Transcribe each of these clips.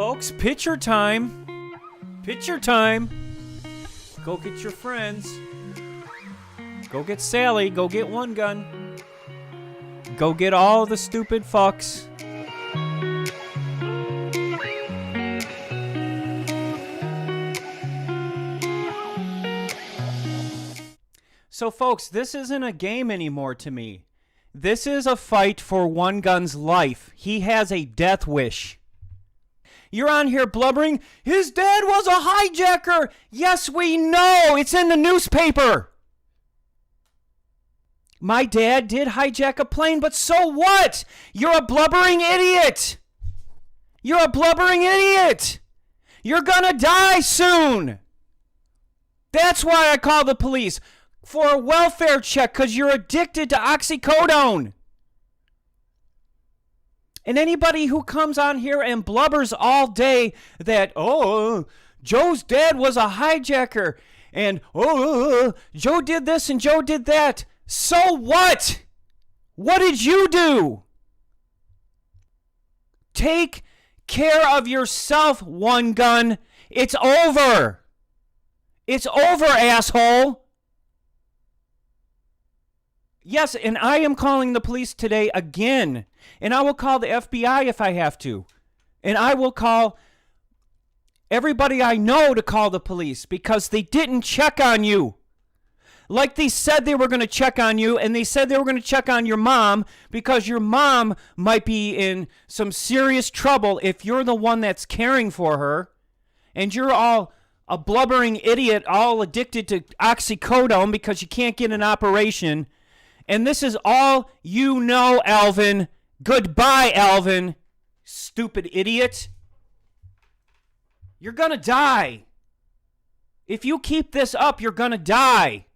folks, picture time. Picture time. Go get your friends. Go get Sally. Go get Wungun. Go get all the stupid fucks. So, folks, this isn't a game anymore to me. This is a fight for Wungun's life. He has a death wish. You're on here blubbering, his dad was a hijacker. Yes, we know. It's in the newspaper. My dad did hijack a plane, but so what? You're a blubbering idiot. You're a blubbering idiot. You're gonna die soon. That's why I call the police. For a welfare check, because you're addicted to oxycodone. And anybody who comes on here and blubbers all day that, oh, Joe's dad was a hijacker, and, oh, Joe did this and Joe did that. So what? What did you do? Take care of yourself, Wungun. It's over. It's over, asshole. Yes, and I am calling the police today again. And I will call the FBI if I have to. And I will call everybody I know to call the police because they didn't check on you. Like they said they were going to check on you, and they said they were going to check on your mom because your mom might be in some serious trouble if you're the one that's caring for her. And you're all a blubbering idiot, all addicted to oxycodone because you can't get an operation. And this is all you know, Alvin. Goodbye, Alvin. Stupid idiot. You're gonna die. If you keep this up, you're gonna die.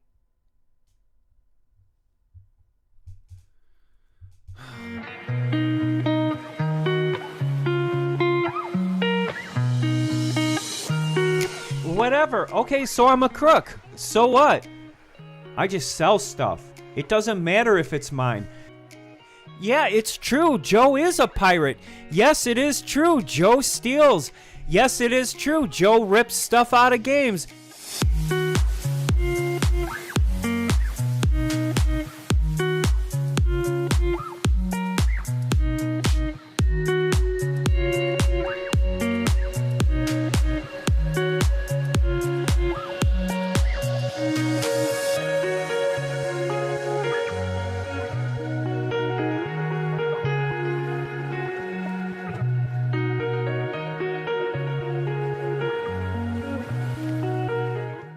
Whatever. Okay, so I'm a crook. So what? I just sell stuff. It doesn't matter if it's mine. Yeah, it's true. Joe is a pirate. Yes, it is true. Joe steals. Yes, it is true. Joe rips stuff out of games.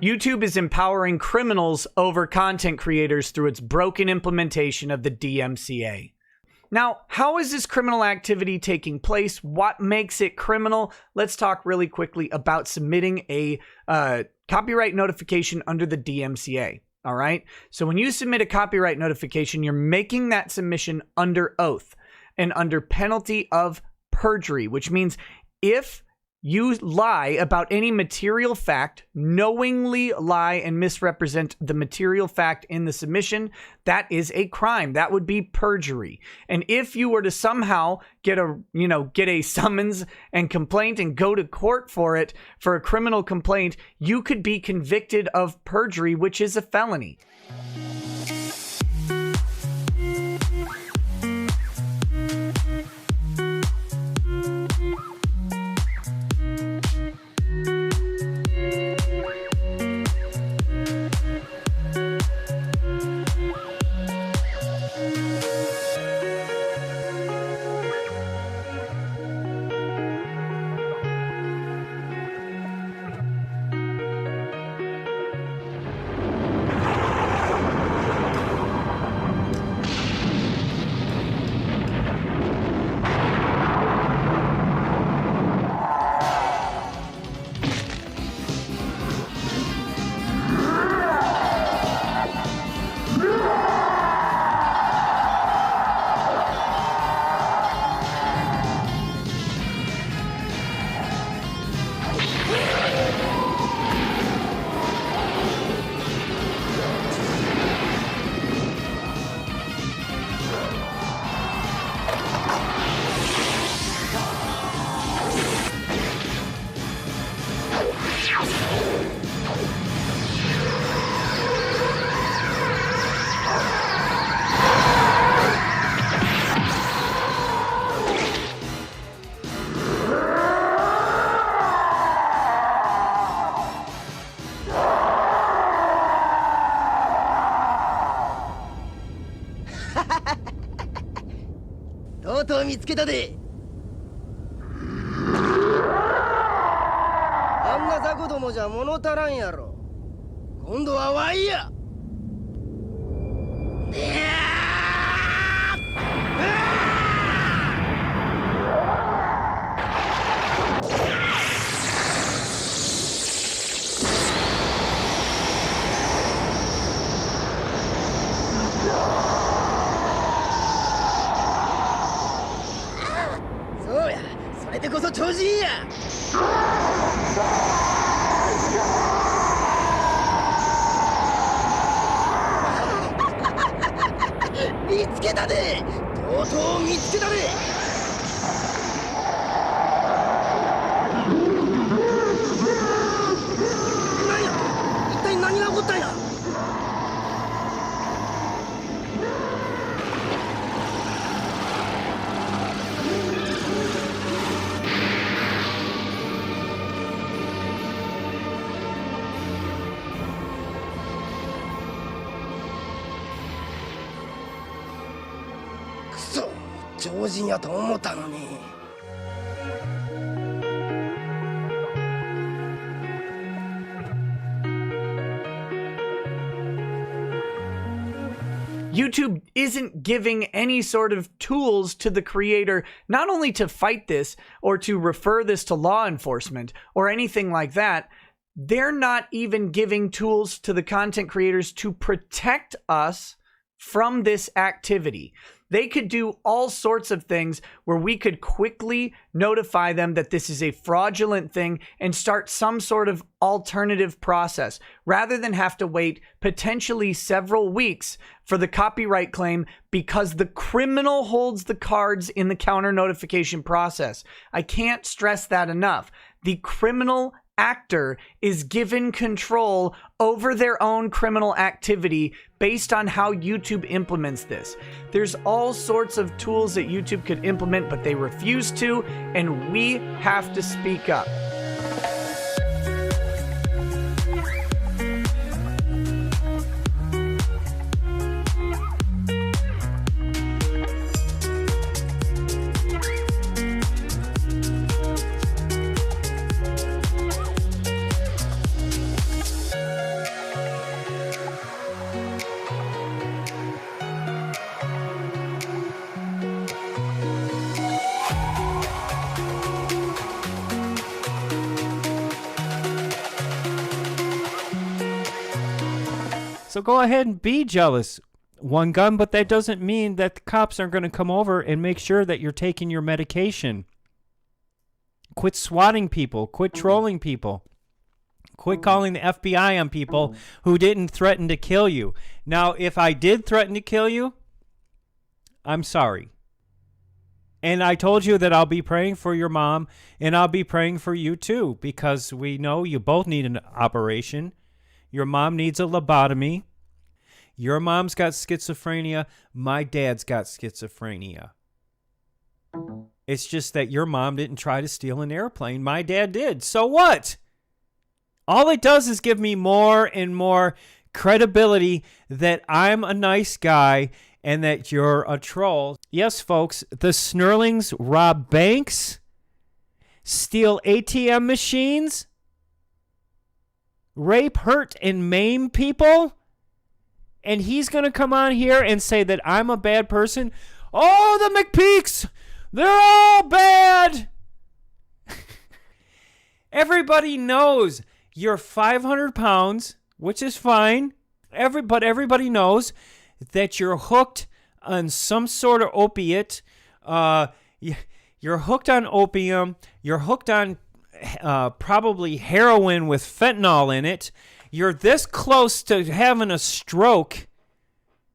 YouTube is empowering criminals over content creators through its broken implementation of the DMCA. Now, how is this criminal activity taking place? What makes it criminal? Let's talk really quickly about submitting a copyright notification under the DMCA. All right. So when you submit a copyright notification, you're making that submission under oath and under penalty of perjury, which means if you lie about any material fact, knowingly lie and misrepresent the material fact in the submission, that is a crime. That would be perjury. And if you were to somehow get a summons and complaint and go to court for it, for a criminal complaint, you could be convicted of perjury, which is a felony. とうとう見つけたで。あんな雑魚どもじゃ物足らんやろ。今度はワイや。そうや、それでこそ超人や。見つけたで。とうとう見つけたで。何や、一体何が起こったんや。くそ、超人やと思ったのに。YouTube isn't giving any sort of tools to the creator, not only to fight this or to refer this to law enforcement or anything like that. They're not even giving tools to the content creators to protect us from this activity. They could do all sorts of things where we could quickly notify them that this is a fraudulent thing and start some sort of alternative process rather than have to wait potentially several weeks for the copyright claim because the criminal holds the cards in the counter notification process. I can't stress that enough. The criminal actor is given control over their own criminal activity based on how YouTube implements this. There's all sorts of tools that YouTube could implement, but they refuse to, and we have to speak up. So go ahead and be jealous, Wungun, but that doesn't mean that the cops aren't going to come over and make sure that you're taking your medication. Quit swatting people. Quit trolling people. Quit calling the FBI on people who didn't threaten to kill you. Now, if I did threaten to kill you, I'm sorry. And I told you that I'll be praying for your mom, and I'll be praying for you too, because we know you both need an operation. Your mom needs a lobotomy. Your mom's got schizophrenia. My dad's got schizophrenia. It's just that your mom didn't try to steal an airplane. My dad did. So what? All it does is give me more and more credibility that I'm a nice guy and that you're a troll. Yes, folks, the Snerlings rob banks, steal ATM machines, rape, hurt, and maim people, and he's going to come on here and say that I'm a bad person. Oh, the McPeeks, they're all bad. Everybody knows you're 500 pounds, which is fine. But everybody knows that you're hooked on some sort of opiate. You're hooked on opium. You're hooked on probably heroin with fentanyl in it. You're this close to having a stroke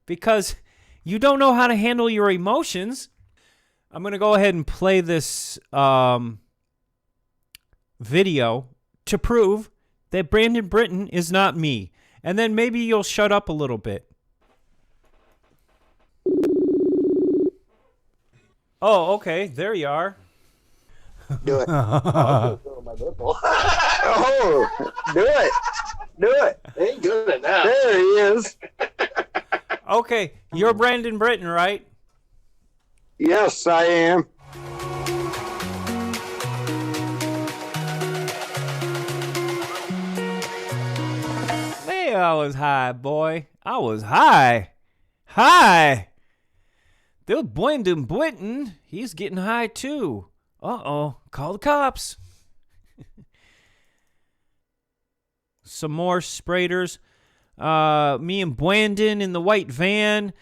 because you don't know how to handle your emotions. I'm going to go ahead and play this video to prove that Brandon Britton is not me. And then maybe you'll shut up a little bit. Oh, okay. There you are. Do it. Oh, do it. Do it. Ain't good enough. There he is. Okay, you're Brandon Britton, right? Yes, I am. Man, I was high, boy. I was high. High. This Bwandon Bwandon, he's getting high too. Uh-oh, call the cops. Some more sprayders. Me and Bwandon in the white van.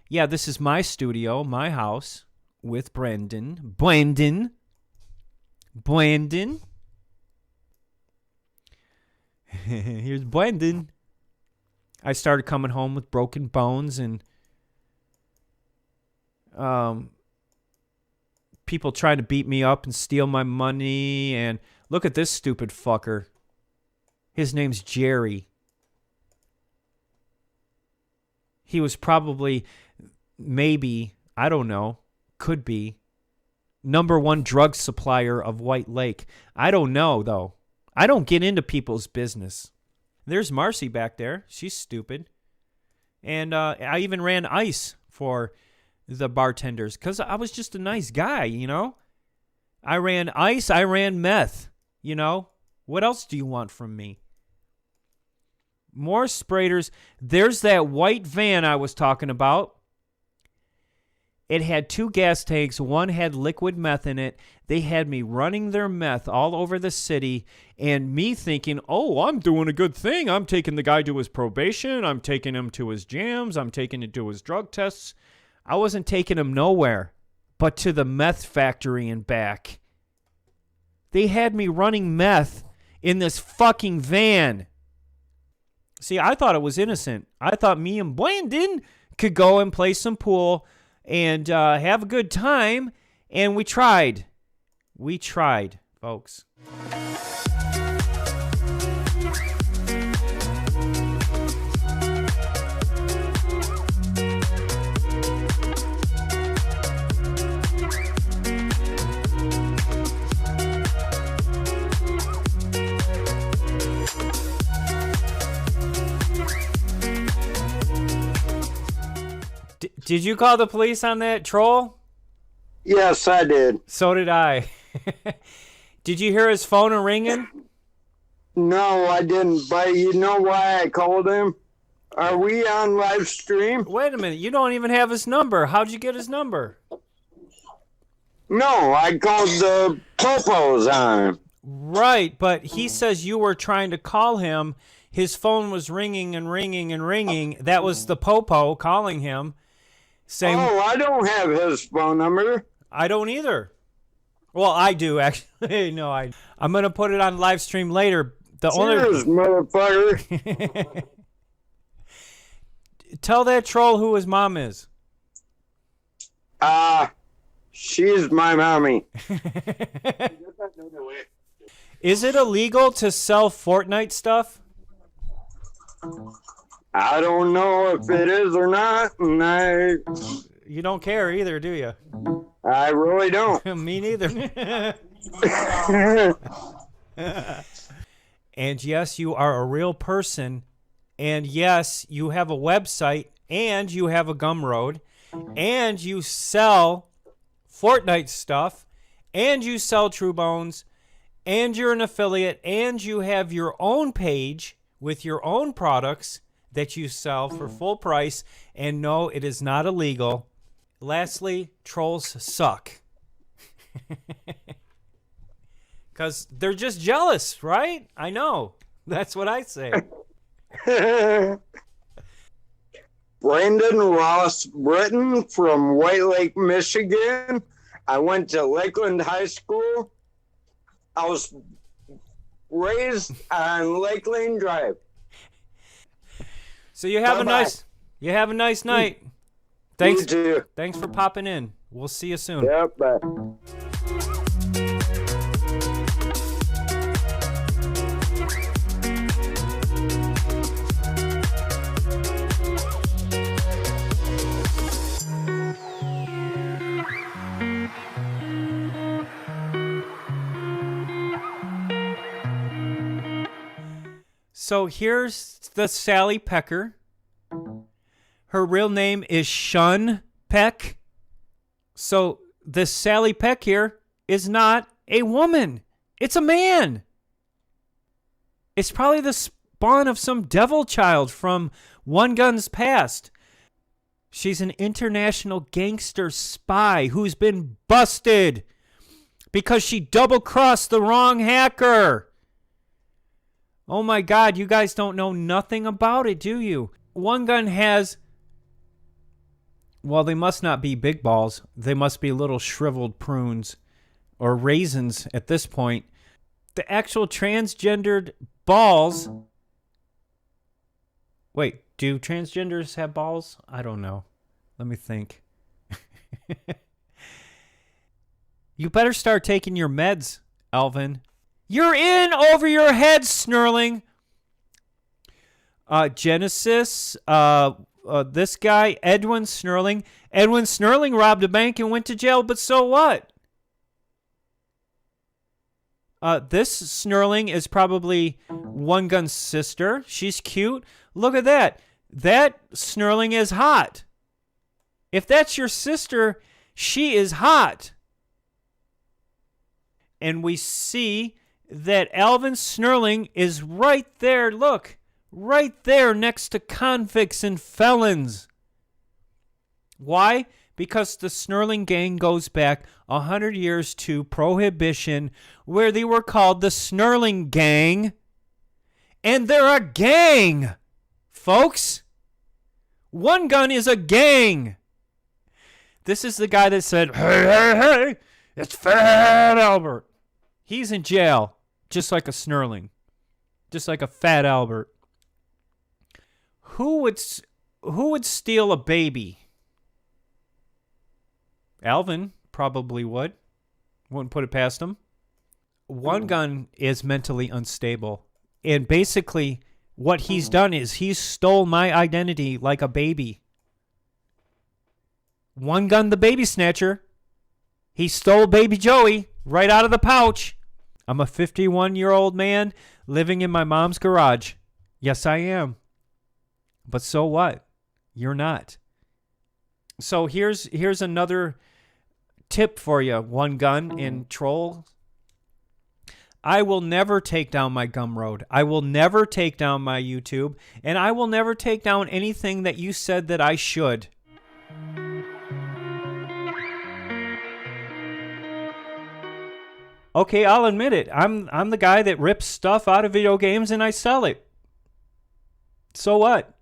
Yeah, this is my studio, my house, with Bwandon. Bwandon. Here's Bwandon. I started coming home with broken bones and people trying to beat me up and steal my money. And look at this stupid fucker. His name's Jerry. He was probably, maybe, I don't know, could be, #1 drug supplier of White Lake. I don't know, though. I don't get into people's business. There's Marcy back there. She's stupid. And I even ran ice for the bartenders because I was just a nice guy, you know? I ran ice. I ran meth, you know? What else do you want from me? More sprayders. There's that white van I was talking about. It had 2 gas tanks. One had liquid meth in it. They had me running their meth all over the city and me thinking, oh, I'm doing a good thing. I'm taking the guy to his probation. I'm taking him to his jams. I'm taking him to his drug tests. I wasn't taking him nowhere but to the meth factory and back. They had me running meth in this fucking van. See, I thought it was innocent. I thought me and Bwandon could go and play some pool and have a good time, and we tried. We tried, folks. Did you call the police on that troll? Yes, I did. So did I. Did you hear his phone ringing? No, I didn't. But you know why I called him? Are we on live stream? Wait a minute. You don't even have his number. How'd you get his number? No, I called the popos on him. Right, but he says you were trying to call him. His phone was ringing and ringing and ringing. That was the popo calling him. Saying, oh, I don't have his phone number. I don't either. Well, I do, actually. No, I'm going to put it on live stream later. Cheers, motherfucker. Tell that troll who his mom is. She's my mommy. Is it illegal to sell Fortnite stuff? I don't know if it is or not, and You don't care either, do you? I really don't. Me neither. And yes, you are a real person. And yes, you have a website, and you have a Gumroad, and you sell Fortnite stuff, and you sell Truebones, and you're an affiliate, and you have your own page with your own products that you sell for full price. And no, it is not illegal. Lastly, trolls suck. Because they're just jealous, right? I know. That's what I say. Brandon Ross Britton from White Lake, Michigan. I went to Lakeland High School. I was raised on Lakeland Drive. So you have a nice night. Thanks. You too. Thanks for popping in. We'll see you soon. Yep. Bye. So here's the Sally Pecker. Her real name is Shun Peck. So this Sally Peck here is not a woman. It's a man. It's probably the spawn of some devil child from Wungun's past. She's an international gangster spy who's been busted because she double-crossed the wrong hacker. Oh my God, you guys don't know nothing about it, do you? Wungun has, well, they must not be big balls. They must be little shriveled prunes or raisins at this point. The actual transgendered balls. Wait, do transgenders have balls? I don't know. Let me think. You better start taking your meds, Alvin. You're in over your head, Snerling. Genesis, this guy, Edwin Snerling. Edwin Snerling robbed a bank and went to jail, but so what? This Snerling is probably Wungun's sister. She's cute. Look at that. That Snerling is hot. If that's your sister, she is hot. And we see that Alvin Snerling is right there. Look, right there next to convicts and felons. Why? Because the Snerling gang goes back 100 years to Prohibition, where they were called the Snerling Gang. And they're a gang, folks. Wungun is a gang. This is the guy that said, hey, it's Fat Albert. He's in jail, just like a Snerling, just like a Fat Albert. Who would steal a baby? Alvin probably would. Wouldn't put it past him. Wungun is mentally unstable. And basically, what he's done is he's stole my identity like a baby. Wungun the baby snatcher. He stole baby Joey right out of the pouch. I'm a 51-year-old man living in my mom's garage. Yes, I am. But so what? You're not. So here's another tip for you, Wungun and Troll. I will never take down my Gumroad. I will never take down my YouTube. And I will never take down anything that you said that I should. Okay, I'll admit it. I'm the guy that rips stuff out of video games and I sell it. So what?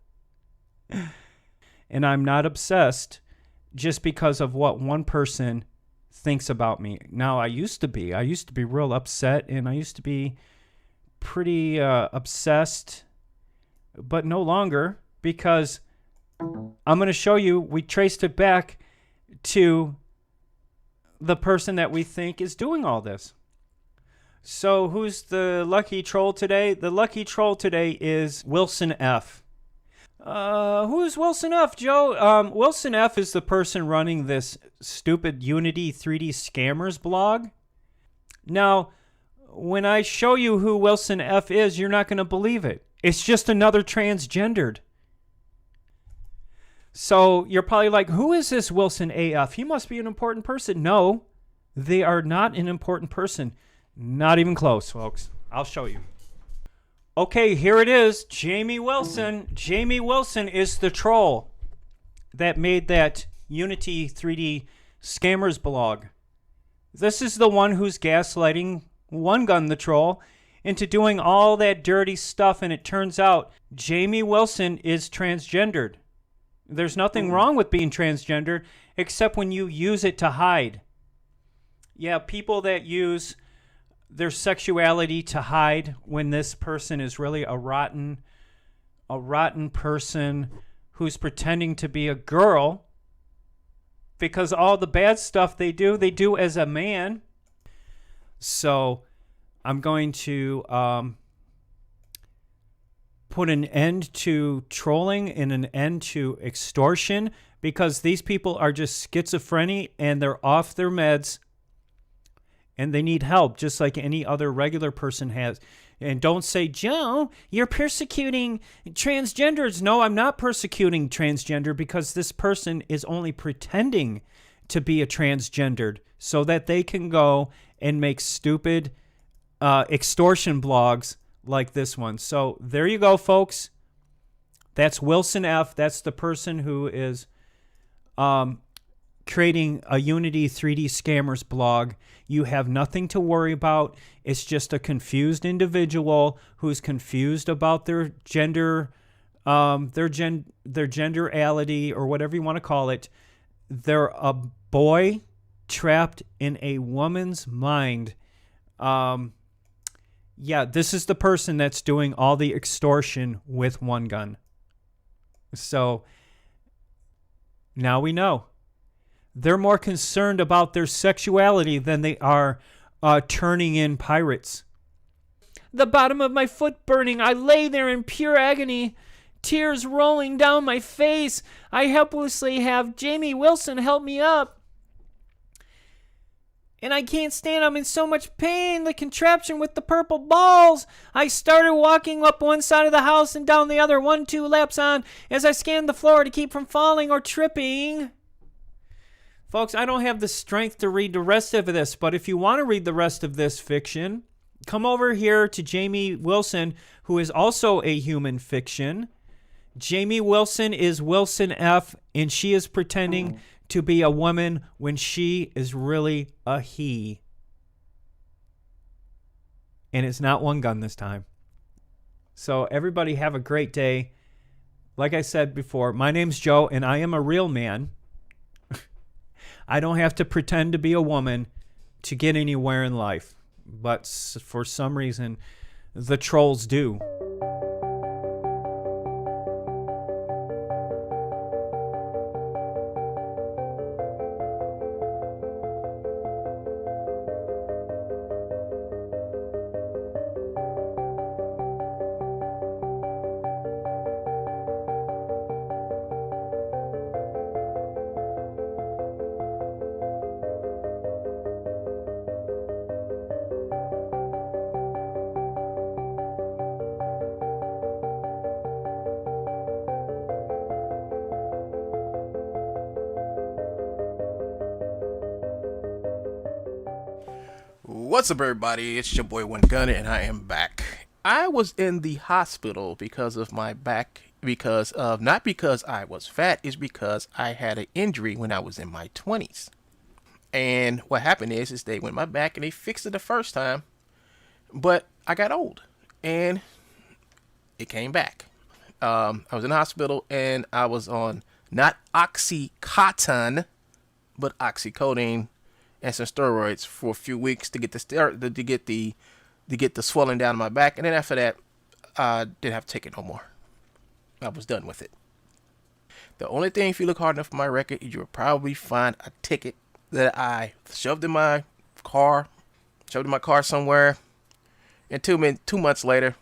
And I'm not obsessed just because of what one person thinks about me. Now, I used to be real upset, and I used to be pretty obsessed, but no longer, because I'm going to show you, we traced it back to the person that we think is doing all this. So who's the lucky troll today? The lucky troll today is Wilson F. Who's Wilson F, Joe? Wilson F is the person running this stupid Unity 3D Scammers blog. Now, when I show you who Wilson F is, you're not going to believe it. It's just another transgendered. So you're probably like, who is this Wilson AF? He must be an important person. No, they are not an important person. Not even close, folks. I'll show you. Okay, here it is. Jamie Wilson. Jamie Wilson is the troll that made that Unity 3D Scammers blog. This is the one who's gaslighting Wungun the troll into doing all that dirty stuff, and it turns out Jamie Wilson is transgendered. There's nothing wrong with being transgendered except when you use it to hide. Yeah, people that use their sexuality to hide when this person is really a rotten person who's pretending to be a girl, because all the bad stuff they do as a man. So I'm going to put an end to trolling and an end to extortion, because these people are just schizophrenic and they're off their meds. and they need help just like any other regular person has. And don't say, Joe, you're persecuting transgenders. No, I'm not persecuting transgender, because this person is only pretending to be a transgendered so that they can go and make stupid extortion blogs like this one. So there you go, folks. That's Wilson F. That's the person who is creating a Unity 3D Scammers blog. You have nothing to worry about. It's just a confused individual who's confused about their gender, their genderality, or whatever you want to call it. They're a boy trapped in a woman's mind. Yeah, this is the person that's doing all the extortion with Wungun. So now we know. They're more concerned about their sexuality than they are turning in pirates. The bottom of my foot burning. I lay there in pure agony, tears rolling down my face. I helplessly have Jamie Wilson help me up. And I can't stand. I'm in so much pain. The contraption with the purple balls. I started walking up one side of the house and down the other, 1-2 laps on, as I scanned the floor to keep from falling or tripping. Folks, I don't have the strength to read the rest of this, but if you want to read the rest of this fiction, come over here to Jamie Wilson, who is also a human fiction. Jamie Wilson is Wilson F., and she is pretending to be a woman when she is really a he. And it's not Wungun this time. So everybody have a great day. Like I said before, my name's Joe, and I am a real man. I don't have to pretend to be a woman to get anywhere in life. But for some reason, the trolls do. What's up, everybody? It's your boy Wungun, and I am back. I was in the hospital because of my back, not because I was fat, it's because I had an injury when I was in my 20s. And what happened is they went my back and they fixed it the first time, but I got old and it came back. I was in the hospital and I was on not Oxycontin, but oxycodone and some steroids for a few weeks to get the swelling down in my back, and then after that, I didn't have to take it no more. I was done with it. The only thing, if you look hard enough for my record, you will probably find a ticket that I shoved in my car somewhere, and 2 months later,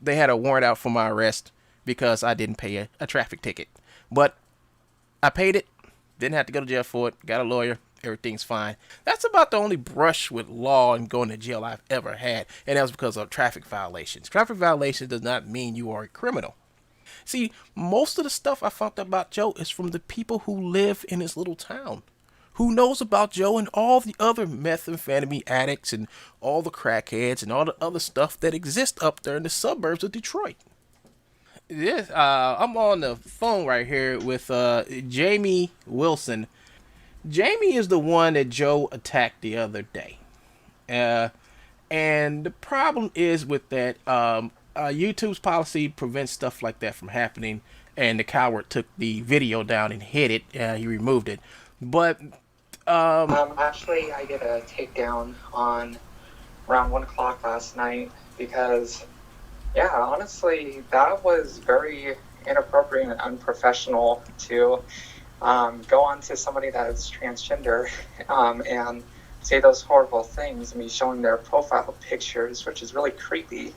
they had a warrant out for my arrest because I didn't pay a traffic ticket. But I paid it, didn't have to go to jail for it, got a lawyer. Everything's fine. That's about the only brush with law and going to jail I've ever had, and that was because of traffic violations. Traffic violations does not mean you are a criminal. See, most of the stuff I found out about Joe is from the people who live in this little town, who knows about Joe and all the other methamphetamine addicts and all the crackheads and all the other stuff that exists up there in the suburbs of Detroit. Yes, I'm on the phone right here with Jamie Wilson. Jamie is the one that Joe attacked the other day. And the problem is with that, YouTube's policy prevents stuff like that from happening, and the coward took the video down and hid it. He removed it. But, actually, I did a takedown on around 1 o'clock last night because, yeah, honestly, that was very inappropriate and unprofessional to go on to somebody that is transgender and say those horrible things and be showing their profile pictures, which is really creepy,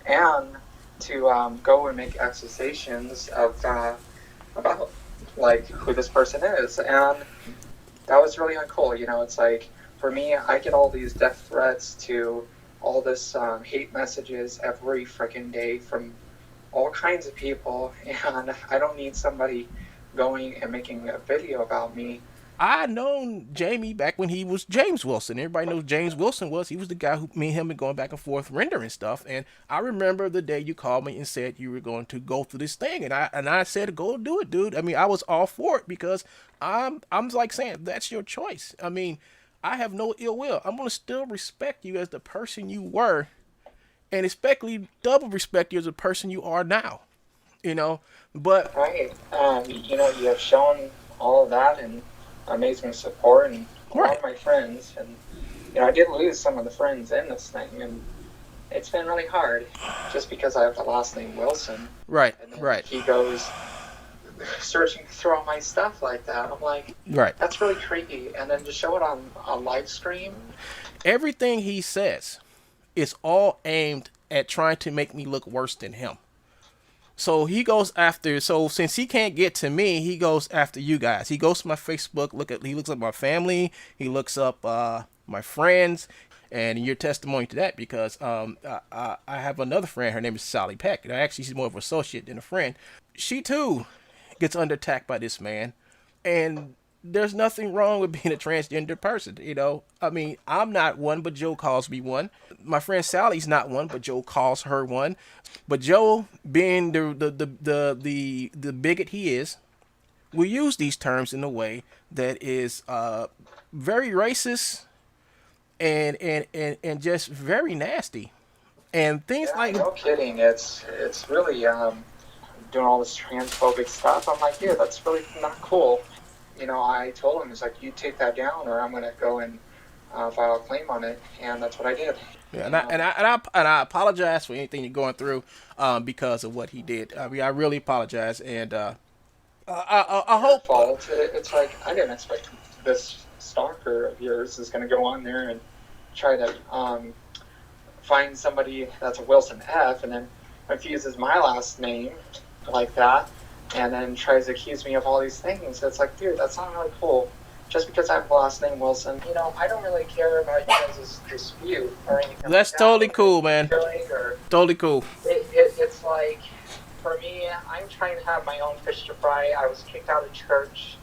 and to go and make accusations of about like who this person is, and that was really uncool. You know, it's like For me, I get all these death threats to all this hate messages every freaking day from all kinds of people, and I don't need somebody going and making a video about me. I known Jamie back when he was James Wilson. Everybody knows James Wilson was. He was the guy who me and him been going back and forth rendering stuff. And I remember the day you called me and said you were going to go through this thing, and I said, go do it, dude. I mean, I was all for it because I'm like saying that's your choice. I mean, I have no ill will. I'm gonna still respect you as the person you were, and especially double respect you as the person you are now. You know, but right. You know, you have shown all of that and amazing support and a lot of my friends, and you know, I did lose some of the friends in this thing, and it's been really hard just because I have the last name Wilson. Right, and right. He goes searching through all my stuff like that. I'm like, right. That's really creepy. And then to show it on a live stream. Everything he says is all aimed at trying to make me look worse than him. So he goes after, so since he can't get to me, he goes after you guys. He goes to my Facebook, he looks up my family, he looks up my friends, and your testimony to that, because I have another friend, her name is Sally Peck, and actually she's more of an associate than a friend. She too gets under attack by this man, and there's nothing wrong with being a transgender person, you know. I mean, I'm not one, but Joe calls me one. My friend Sally's not one, but Joe calls her one. But Joe, being the bigot he is, will use these terms in a way that is very racist and just very nasty, and things like. No kidding. It's really doing all this transphobic stuff. I'm like, dude, that's really not cool. You know, I told him, it's like, you take that down or I'm going to go and file a claim on it. And that's what I did. Yeah, and I apologize for anything you're going through because of what he did. I mean, I really apologize. And I hope. Fault. It's like, I didn't expect this stalker of yours is going to go on there and try to find somebody that's a Wilson F and then confuses my last name like that. And then tries to accuse me of all these things. It's like, dude, that's not really cool. Just because I have the last name Wilson, you know, I don't really care about you guys' dispute or anything. That's like totally cool, man. Totally cool. It's like, for me, I'm trying to have my own fish to fry. I was kicked out of church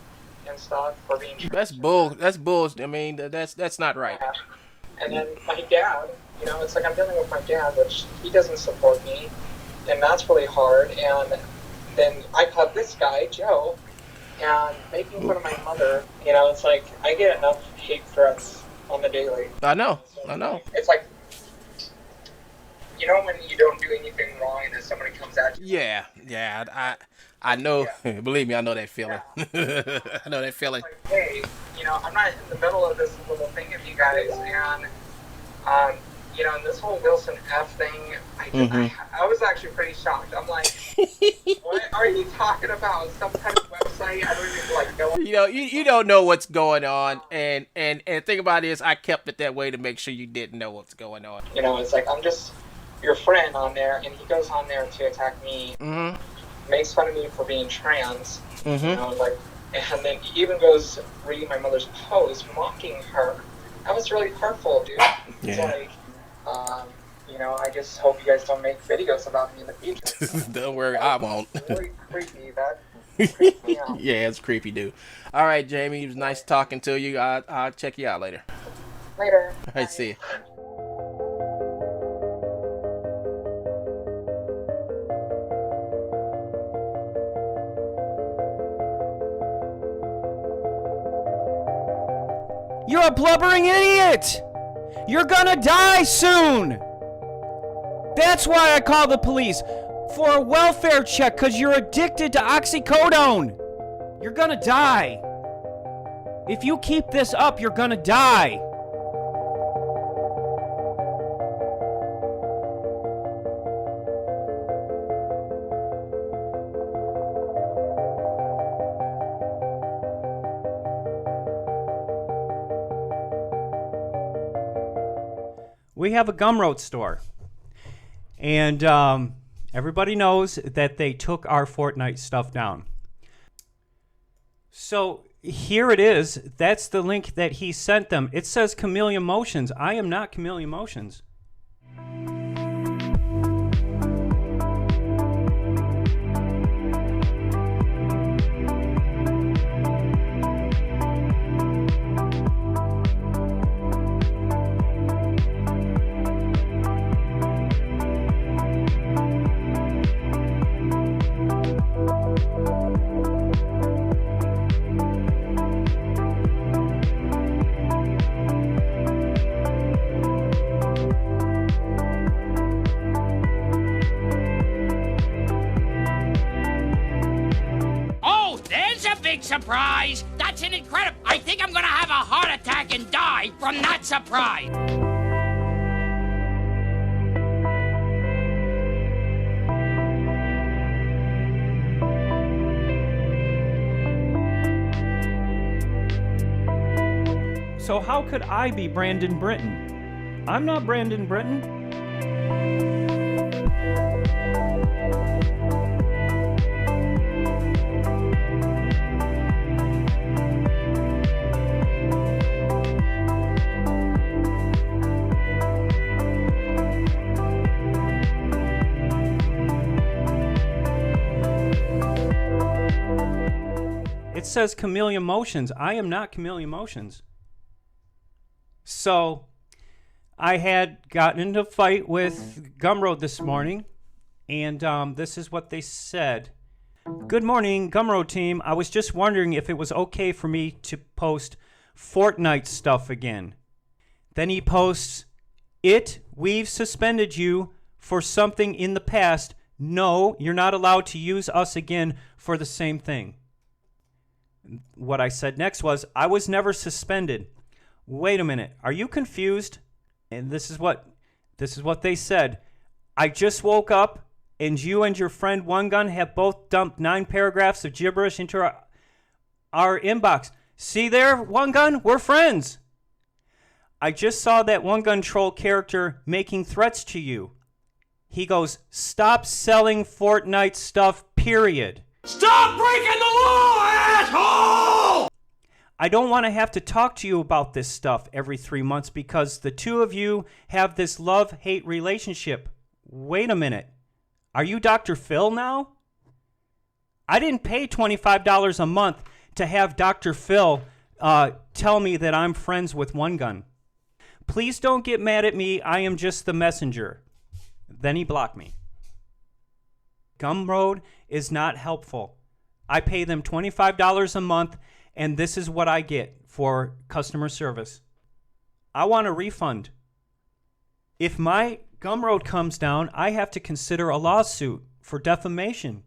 and stuff for being. That's bull. That's bull. I mean, that's not right. Yeah. And then my dad, you know, it's like I'm dealing with my dad, which he doesn't support me, and that's really hard. And then I caught this guy, Joe, and making fun of my mother. You know, it's like, I get enough hate threats on the daily. I know. It's like, you know when you don't do anything wrong and then somebody comes at you? Yeah, I know. Yeah. Believe me, I know that feeling. Yeah. I know that feeling. Like, hey, you know, I'm not in the middle of this little thing of you guys, and, you know, and this whole Wilson F thing, I was actually pretty shocked. I'm like, what are you talking about? Some kind of website? I don't even know. You know, you don't know what's going on, and the thing about it is, I kept it that way to make sure you didn't know what's going on. You know, it's like, I'm just your friend on there, and he goes on there to attack me, makes fun of me for being trans, you know, like, and then he even goes reading my mother's post, mocking her. That was really hurtful, dude. It's like, you know, I just hope you guys don't make videos about me in the future. Don't worry, I won't. Really creepy. That creeped me out. Yeah, it's creepy, dude. All right, Jamie, it was nice talking to you. I'll check you out later. Later. All right, see you. You're a blubbering idiot! You're gonna die soon! That's why I called the police. For a welfare check, because you're addicted to oxycodone. You're gonna die. If you keep this up, you're gonna die. We have a Gumroad store, and everybody knows that they took our Fortnite stuff down. So Here it is. That's the link that he sent them. It says Chameleon Motions. I am not Chameleon Motions. Surprise! That's an incredible... I think I'm gonna have a heart attack and die from that surprise! So how could I be Brandon Britton? I'm not Brandon Britton. It says Chameleon Motions. I am not Chameleon Motions. So, I had gotten into a fight with Gumroad this morning, and this is what they said. Good morning, Gumroad team. I was just wondering if it was okay for me to post Fortnite stuff again. Then he posts, we've suspended you for something in the past. No, you're not allowed to use us again for the same thing. What I said next was, I was never suspended. Wait a minute, are you confused? And this is what they said. I just woke up and you and your friend Wungun have both dumped 9 paragraphs of gibberish into our inbox. See there, Wungun? We're friends. I just saw that Wungun troll character making threats to you. He goes, stop selling Fortnite stuff, period. Stop breaking the law, asshole! I don't want to have to talk to you about this stuff every 3 months because the two of you have this love-hate relationship. Wait a minute. Are you Dr. Phil now? I didn't pay $25 a month to have Dr. Phil tell me that I'm friends with Wungun. Please don't get mad at me. I am just the messenger. Then he blocked me. Gumroad is not helpful. I pay them $25 a month, and this is what I get for customer service. I want a refund. If my Gumroad comes down, I have to consider a lawsuit for defamation.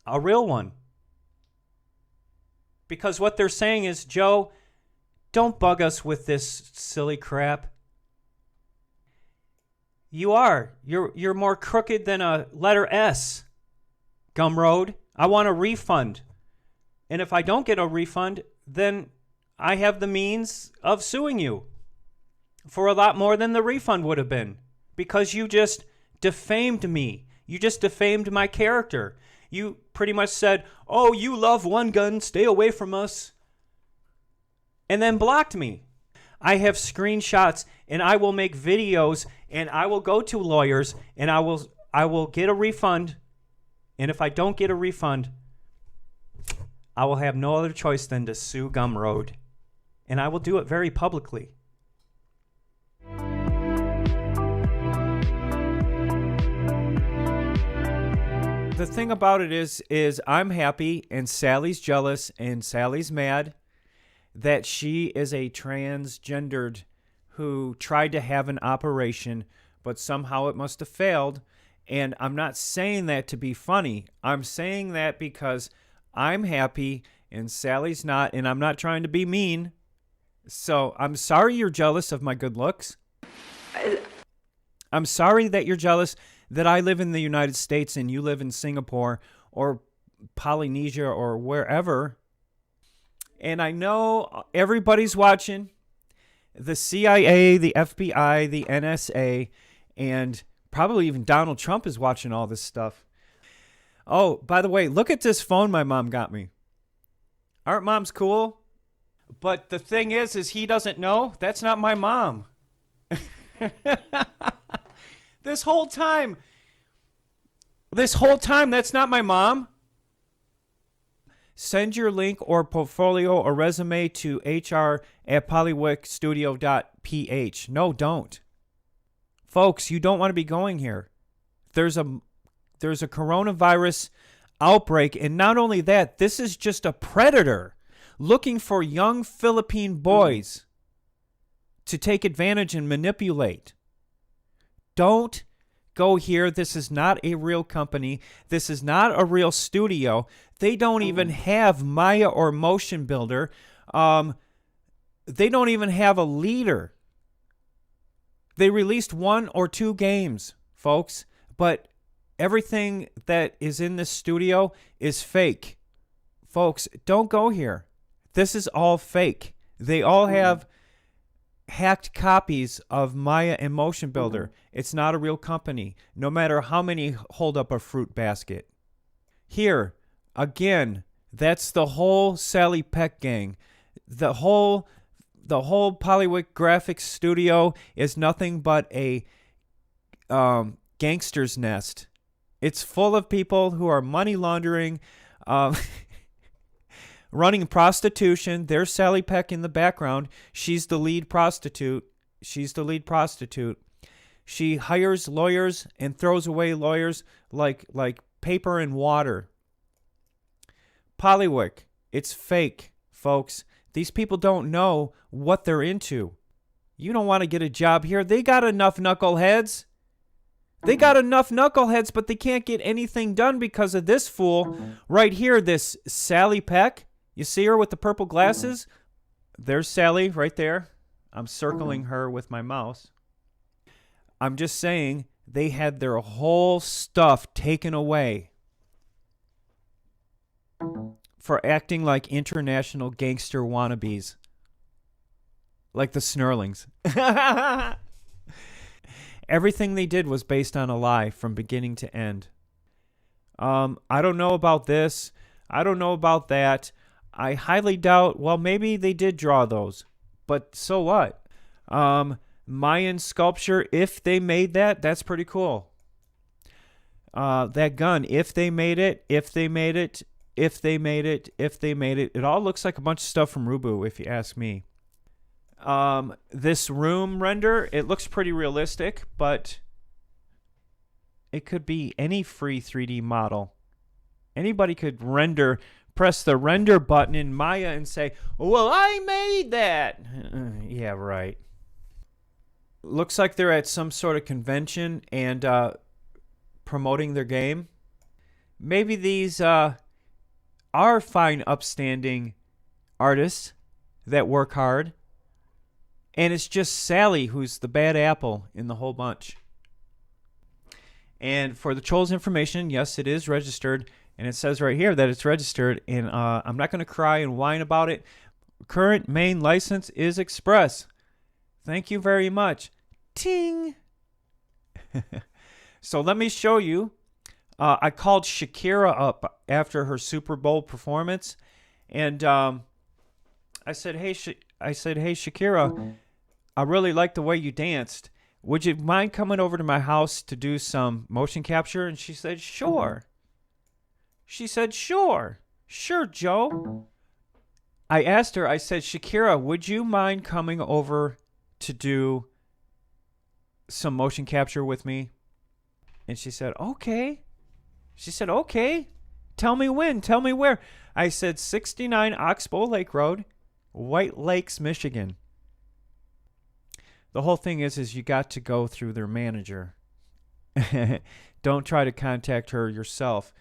A real one. Because what they're saying is, Joe, don't bug us with this silly crap. You are. You're more crooked than a letter S, Gumroad. I want a refund. And if I don't get a refund, then I have the means of suing you for a lot more than the refund would have been. Because you just defamed me. You just defamed my character. You pretty much said, oh, you love Wungun, stay away from us. And then blocked me. I have screenshots and I will make videos and I will go to lawyers and I will get a refund. And if I don't get a refund, I will have no other choice than to sue Gumroad. And I will do it very publicly. The thing about it is I'm happy and Sally's jealous and Sally's mad that she is a transgendered who tried to have an operation, but somehow it must have failed. And I'm not saying that to be funny. I'm saying that because I'm happy and Sally's not, and I'm not trying to be mean. So I'm sorry you're jealous of my good looks. I'm sorry that you're jealous that I live in the United States and you live in Singapore or Polynesia or wherever. And I know everybody's watching. The CIA, the FBI, the NSA, and probably even Donald Trump is watching all this stuff. Oh, by the way, look at this phone my mom got me. Aren't moms cool? But the thing is he doesn't know. That's not my mom. This whole time, that's not my mom. Send your link or portfolio or resume to hr@polywickstudio.ph. No, don't. Folks, you don't want to be going here. There's a coronavirus outbreak, and not only that, this is just a predator looking for young Philippine boys to take advantage and manipulate. Don't go here. This is not a real company. This is not a real studio. They don't even have Maya or Motion Builder. They don't even have a leader. They released 1 or 2 games, folks, but everything that is in this studio is fake. Folks, don't go here. This is all fake. They all have hacked copies of Maya and Motion Builder. It's not a real company, no matter how many hold up a fruit basket. Here, again, that's the whole Sally Peck gang. The whole Polywick graphics studio is nothing but a gangster's nest. It's full of people who are money laundering, running prostitution. There's Sally Peck in the background. She's the lead prostitute. She hires lawyers and throws away lawyers like paper and water. Polywick, it's fake, folks. These people don't know what they're into. You don't want to get a job here. They got enough knuckleheads. But they can't get anything done because of this fool right here, this Sally Peck. You see her with the purple glasses? There's Sally right there. I'm circling her with my mouse. I'm just saying they had their whole stuff taken away for acting like international gangster wannabes. Like the Snerlings. Everything they did was based on a lie from beginning to end. I don't know about this. I don't know about that. I highly doubt, well, maybe they did draw those. But so what? Mayan sculpture, if they made that, that's pretty cool. That gun, if they made it, it all looks like a bunch of stuff from Rubu, if you ask me. This room render, it looks pretty realistic, but it could be any free 3D model. Anybody could press the render button in Maya and say, well, I made that. Yeah, right. Looks like they're at some sort of convention and promoting their game. Maybe these are fine, upstanding artists that work hard. And it's just Sally who's the bad apple in the whole bunch. And for the Troll's information, yes, it is registered. And it says right here that it's registered. And I'm not going to cry and whine about it. Current main license is Express. Thank you very much. Ting! So let me show you. I called Shakira up after her Super Bowl performance. And I said, hey, Shakira, I really like the way you danced. Would you mind coming over to my house to do some motion capture? And she said, sure. Sure, Joe. I asked her, I said, Shakira, would you mind coming over to do some motion capture with me? And she said, okay. Tell me when, tell me where. I said, 69 Oxbow Lake Road, White Lakes, Michigan. The whole thing is you got to go through their manager. Don't try to contact her yourself.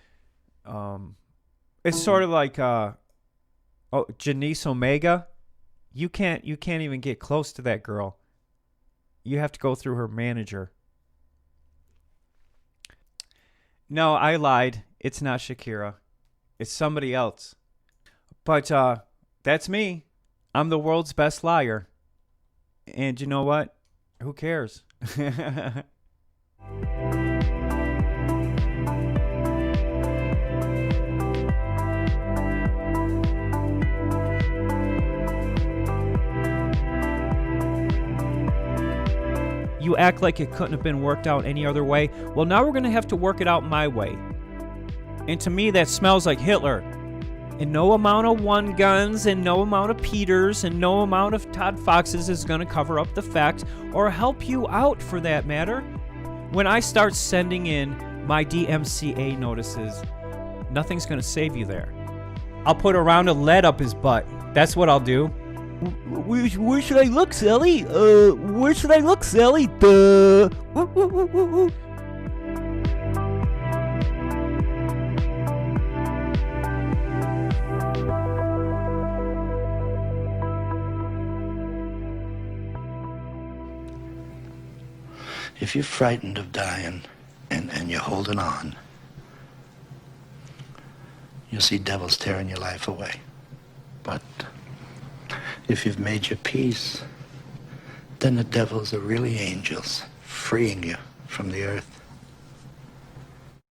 It's sort of like Janice Omega. You can't even get close to that girl. You have to go through her manager. No, I lied. It's not Shakira. It's somebody else. But that's me. I'm the world's best liar. And you know what? Who cares? you act like it couldn't have been worked out any other way. Well, now we're going to have to work it out my way. And to me, that smells like Hitler. And no amount of Wunguns and no amount of Peters and no amount of Todd Foxes is going to cover up the fact or help you out, for that matter. When I start sending in my DMCA notices, nothing's going to save you there. I'll put a round of lead up his butt. That's what I'll do. Where should I look, Sally? Where should I look, Sally? Duh. If you're frightened of dying and you're holding on, you'll see devils tearing your life away. But if you've made your peace, then the devils are really angels, freeing you from the earth.